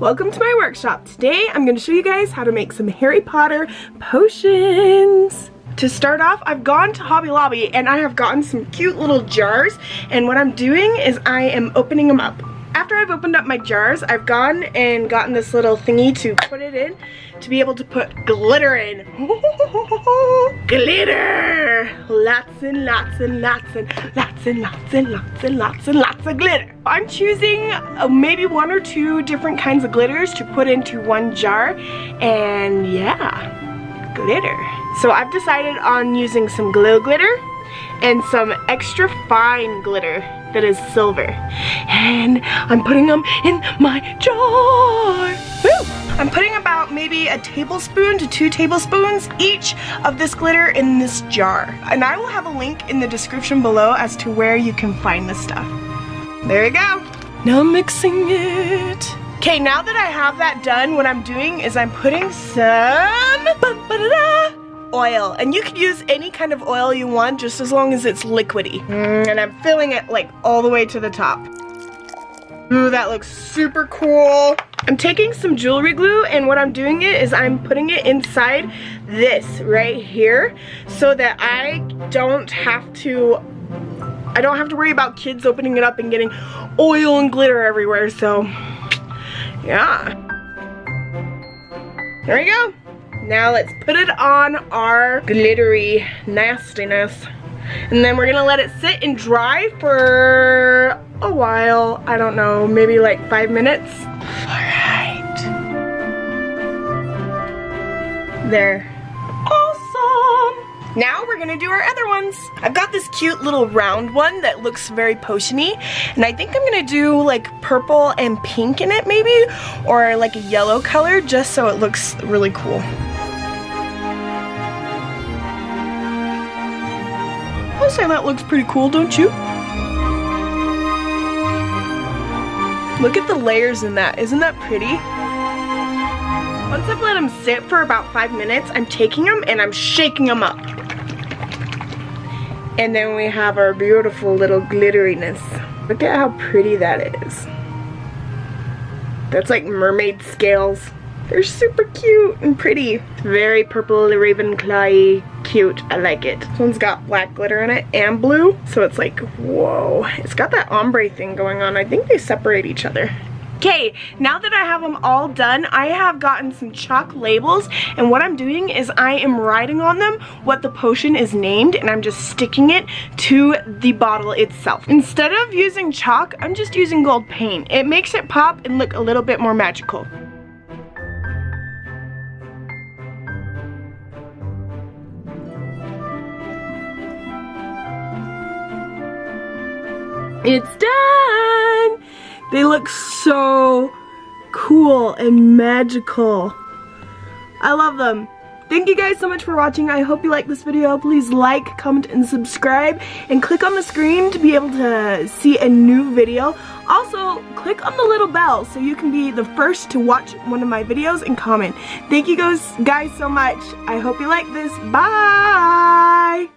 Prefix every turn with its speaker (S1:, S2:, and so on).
S1: Welcome to my workshop. Today I'm going to show you guys how to make some Harry Potter potions. To start off, I've gone to Hobby Lobby and I have gotten some cute little jars, and what I'm doing is I am opening them up. After I've opened up my jars, I've gone and gotten this little thingy to put it in to be able to put glitter in. Glitter! Lots and lots and lots and lots and lots and lots and lots and lots of glitter. I'm choosing maybe 1 or 2 different kinds of glitters to put into one jar, and yeah, glitter. So I've decided on using some glow glitter and some extra fine glitter that is silver, and I'm putting them in my jar. Woo! I'm putting about maybe a tablespoon to 2 tablespoons each of this glitter in this jar, and I will have a link in the description below as to where you can find this stuff. There you go. Now I'm mixing it. Okay, now that I have that done, what I'm doing is I'm putting some oil, and you can use any kind of oil you want just as long as it's liquidy. And I'm filling it like all the way to the top. Ooh, that looks super cool. I'm taking some jewelry glue, and what I'm doing is I'm putting it inside this right here so that I don't have to worry about kids opening it up and getting oil and glitter everywhere. So yeah, there we go. Now let's put it on our glittery nastiness, and then we're gonna let it sit and dry for a while. I don't know, maybe like 5 minutes. Alright. There. Awesome! Now we're gonna do our other ones. I've got this cute little round one that looks very potion-y, and I think I'm gonna do like purple and pink in it maybe, or like a yellow color, just so it looks really cool. I'll say that looks pretty cool, don't you? Look at the layers in that. Isn't that pretty? Once I've let them sit for about 5 minutes, I'm taking them and I'm shaking them up. And then we have our beautiful little glitteriness. Look at how pretty that is. That's like mermaid scales. They're super cute and pretty. Very purple Ravenclaw-y cute. I like it. This one's got black glitter in it and blue, so it's like, whoa. It's got that ombre thing going on. I think they separate each other. Okay, now that I have them all done, I have gotten some chalk labels, and what I'm doing is I am writing on them what the potion is named, and I'm just sticking it to the bottle itself. Instead of using chalk, I'm just using gold paint. It makes it pop and look a little bit more magical. It's done! They look so cool and magical. I love them. Thank you guys so much for watching. I hope you liked this video. Please like, comment, and subscribe, and click on the screen to be able to see a new video. Also, click on the little bell so you can be the first to watch one of my videos and comment. Thank you guys so much. I hope you like this. Bye!